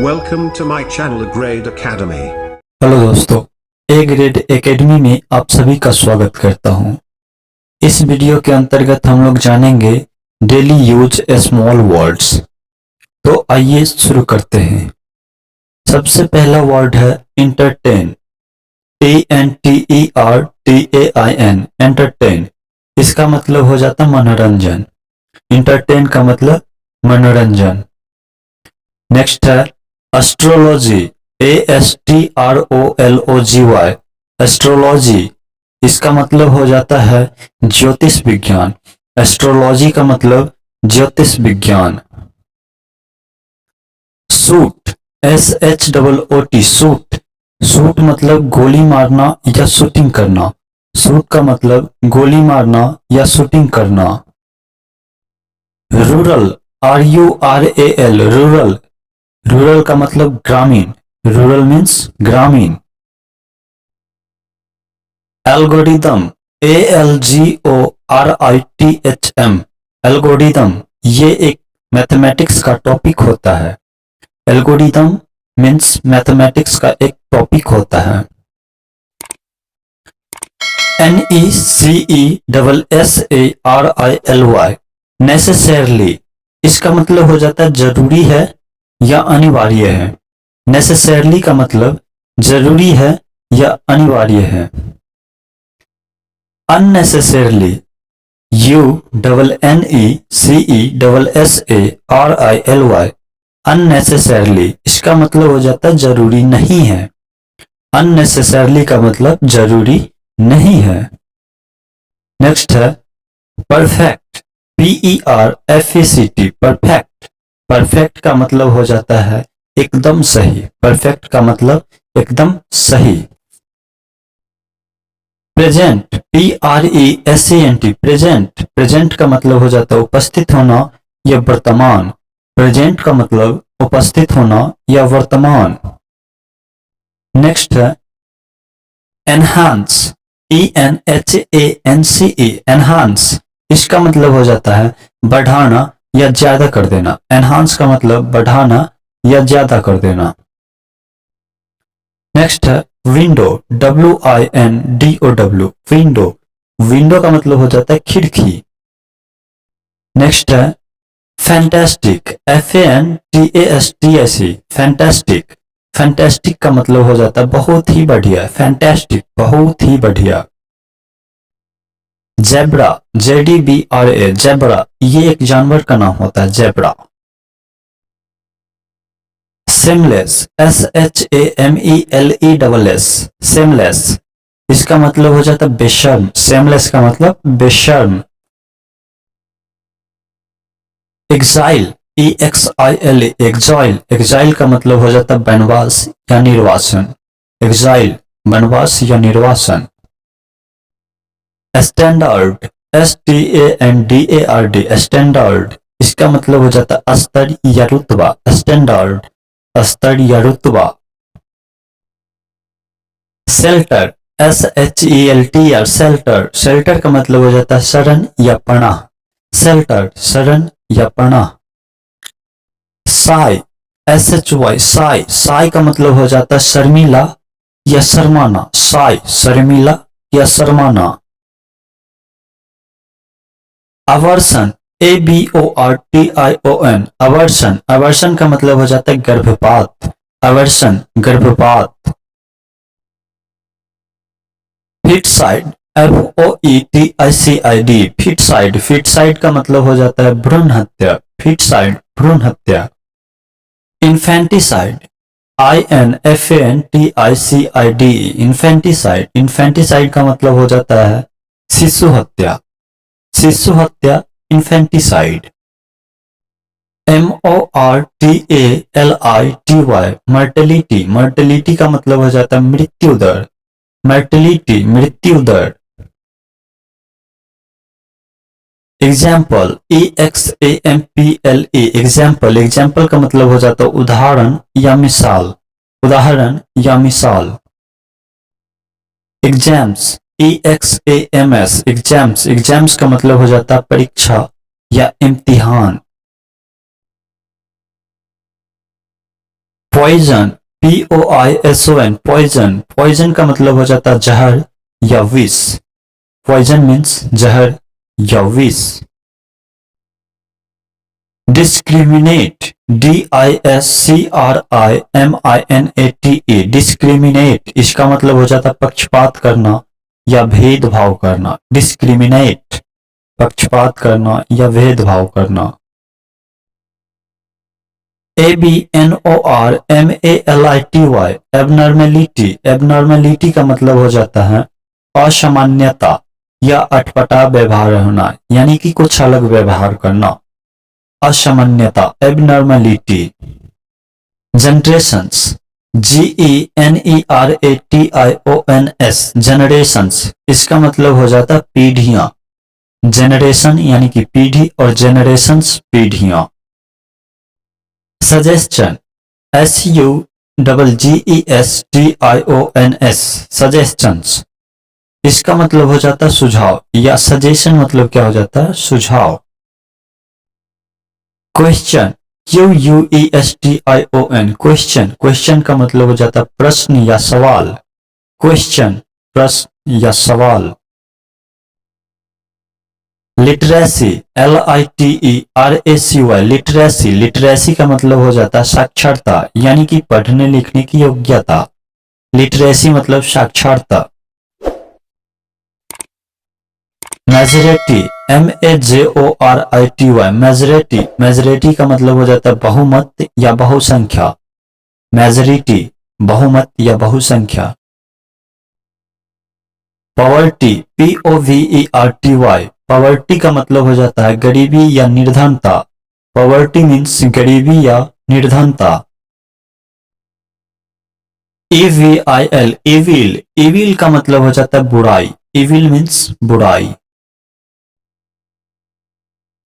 Welcome to my channel A Grade Academy. Hello दोस्तों, A grade academy में आप सभी का स्वागत करता हूं। इस वीडियो के अंतर्गत हम लोग जानेंगे डेली यूज स्मॉल वर्ड्स। तो आइए शुरू करते हैं। सबसे पहला वर्ड है इंटरटेन, ENTERTAIN, एंटरटेन। इसका मतलब हो जाता मनोरंजन। इंटरटेन का मतलब मनोरंजन। नेक्स्ट है एस्ट्रोलॉजी, ASTROLOGY, एस्ट्रोलॉजी। इसका मतलब हो जाता है ज्योतिष विज्ञान। एस्ट्रोलॉजी का मतलब ज्योतिष विज्ञान। Shoot, SHOOT, shoot. शूट मतलब गोली मारना या शूटिंग करना। शूट का मतलब गोली मारना या शूटिंग करना। Rural, RURAL, rural. रूरल का मतलब ग्रामीण। रूरल मीन्स ग्रामीण। Algorithm, ALGORITHM, algorithm. ये एक मैथमेटिक्स का टॉपिक होता है। एल्गोरिदम मीन्स मैथमेटिक्स का एक टॉपिक होता है। NECESSARILY, necessarily. इसका मतलब हो जाता है जरूरी है या अनिवार्य है। नेसेसरली का मतलब जरूरी है या अनिवार्य है। Unnecessarily, UNNECESSARILY, unnecessarily. इसका मतलब हो जाता है जरूरी नहीं है। अननेसेसरली का मतलब जरूरी नहीं है। नेक्स्ट है परफेक्ट, PERFECT, परफेक्ट। परफेक्ट का मतलब हो जाता है एकदम सही। परफेक्ट का मतलब एकदम सही। Present, PRESENT, present. प्रेजेंट का मतलब हो जाता है उपस्थित होना या वर्तमान। प्रेजेंट का मतलब उपस्थित होना या वर्तमान। नेक्स्ट है एनहांस, ENHANCE, एनहांस। इसका मतलब हो जाता है बढ़ाना या ज्यादा कर देना। एनहांस का मतलब बढ़ाना या ज्यादा कर देना। नेक्स्ट है विंडो, WINDOW, विंडो। विंडो का मतलब हो जाता है खिड़की। नेक्स्ट है फैंटास्टिक, FANTASTIC, फैंटास्टिक। फैंटास्टिक का मतलब हो जाता है बहुत ही बढ़िया। फैंटास्टिक, बहुत ही बढ़िया। Zebra, JEBRA, zebra. ये एक जानवर का नाम होता है, जेब्रा। Seamless, SHAMELESS, seamless. इसका मतलब हो जाता है बेशर्म। सेमलेस का मतलब बेशर्म। Exile, EXILE, exile. एग्जाइल का मतलब हो जाता है वनवास या निर्वासन। एग्जाइल, वनवास या निर्वासन। Standard, STANDARD, standard. इसका मतलब हो जाता है स्तर या रुतबा। स्टैंडर्ड, स्तर या रुतबा। Shelter, SHELTER, shelter. शेल्टर का मतलब हो जाता है शरण या पनाह। शेल्टर, शरण या पनाह। साई, SHY, साई। साई का मतलब हो जाता है शर्मिला या शर्माना। साई, शर्मिला या शर्माना। अवर्सन, ABORTION, अवर्सन। अवर्सन का मतलब हो जाता है गर्भपात। अवर्सन, गर्भपात। फिटसाइड, FOETICID, फिटसाइड। फिटसाइड का मतलब हो जाता है भ्रूण हत्या। फिटसाइड, भ्रूण हत्या। Infanticide, INFANTICID, infanticide. इन्फेंटिसाइड का मतलब हो जाता है शिशु हत्या। शिशु हत्या, इन्फेंटिसाइड। MORTALITY, मर्टेलिटी। मर्टेलिटी का मतलब हो जाता है मृत्यु दर। मर्टेलिटी, मृत्यु दर। Example, EXAMPLE, example. एग्जाम्पल का मतलब हो जाता है उदाहरण या मिसाल। उदाहरण या मिसाल। Exams, EXAMS, exams. एग्जाम्स का मतलब हो जाता है परीक्षा या इम्तिहान। पॉइजन, POISON, पॉइजन, पॉइजन का मतलब हो जाता है जहर या विष। पॉइजन मीन्स जहर या विष। डिस्क्रिमिनेट, DISCRIMINATE, डिस्क्रिमिनेट, इसका मतलब हो जाता पक्षपात करना या भेदभाव करना। डिस्क्रिमिनेट, पक्षपात करना या भेदभाव करना। ABNORMALITY, एबनॉर्मेलिटी, एबनॉर्मेलिटी का मतलब हो जाता है असामान्यता या अटपटा व्यवहार होना, यानी कि कुछ अलग व्यवहार करना। असामान्यता, एबनॉर्मेलिटी। जनरेशंस, GENERATIONS, जनरेशंस, इसका मतलब हो जाता पीढ़ियां। जनरेशन यानी कि पीढ़ी और जनरेशंस पीढ़ियां। सजेशन, SUGGESTIONS, सजेशंस, इसका मतलब हो जाता सुझाव या सजेशन मतलब क्या हो जाता है सुझाव। क्वेश्चन, QUESTION, क्वेश्चन, क्वेश्चन का मतलब हो जाता प्रश्न या सवाल। क्वेश्चन, प्रश्न या सवाल। लिटरेसी, LITERACY, लिटरेसी, लिटरेसी का मतलब हो जाता साक्षरता यानी कि पढ़ने लिखने की योग्यता। लिटरेसी मतलब साक्षरता। मेजोरिटी, MAJORITY, मेजोरिटी, मेजोरिटी का मतलब हो जाता है बहुमत या बहुसंख्या। मेजोरिटी, बहुमत या बहुसंख्या। पॉवर्टी, POVERTY, पॉवर्टी का मतलब हो जाता है गरीबी या निर्धनता। पॉवर्टी मीन्स गरीबी या निर्धनता। EVIL, इविल, इविल का मतलब हो जाता है बुराई। इविल मीन्स बुराई।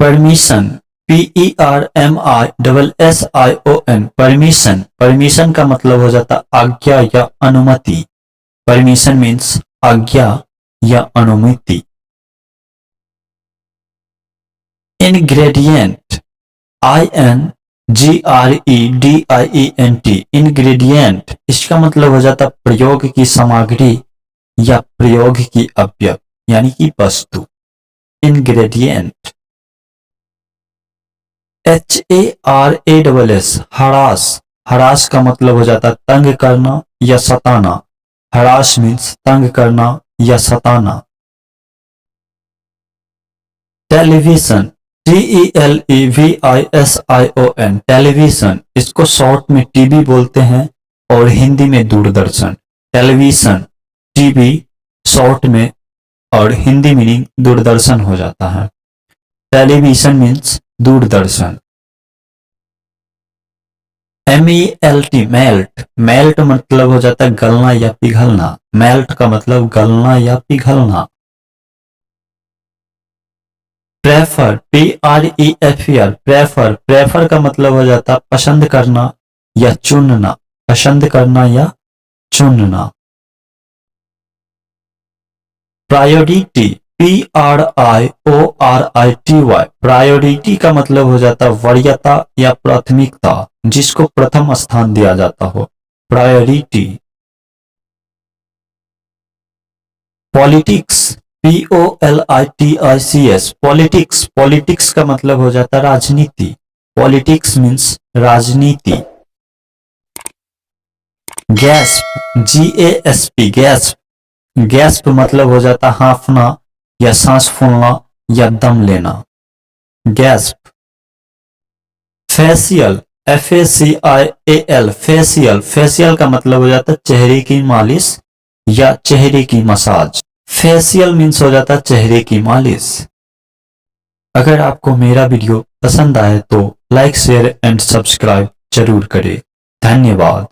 परमिशन, PERMISSION, परमिशन, परमिशन का मतलब हो जाता आज्ञा या अनुमति। परमिशन मीन्स आज्ञा या अनुमति। इंग्रेडिएंट, INGREDIENT, इंग्रेडिएंट, इसका मतलब हो जाता प्रयोग की सामग्री या प्रयोग की अवयव यानी कि वस्तु। इंग्रेडिएंट। HARASS, हरास, हरास का मतलब हो जाता तंग करना या सताना। हरास मीन्स तंग करना या सताना। टेलीविजन, TELEVISION, टेलीविजन, इसको शॉर्ट में टीवी बोलते हैं और हिंदी में दूरदर्शन। टेलीविजन, टीवी शॉर्ट में और हिंदी मीनिंग दूरदर्शन हो जाता है। Television means Doordarshan. MELT, melt, melt मतलब हो जाता है गलना या पिघलना। मेल्ट का मतलब गलना या पिघलना। प्रेफर, PREFER, प्रेफर, प्रेफर का मतलब हो जाता पसंद करना या चुनना। पसंद करना या चुनना। प्रायोरिटी, PRIORITY, प्रायोरिटी का मतलब हो जाता वरीयता या प्राथमिकता, जिसको प्रथम स्थान दिया जाता हो। Priority. Politics, POLITICS, politics, politics का मतलब हो जाता राजनीति। पॉलिटिक्स मीन्स राजनीति। गैस्प, GASP, गैस्प, गैस्प मतलब हो जाता हांफना या सांस फूलना या दम लेना। Gasp. Facial, FACIAL, facial, facial का मतलब हो जाता चेहरे की मालिश या चेहरे की मसाज। फेशियल मीन्स हो जाता चेहरे की मालिश। अगर आपको मेरा वीडियो पसंद आए तो लाइक शेयर एंड सब्सक्राइब जरूर करें। धन्यवाद।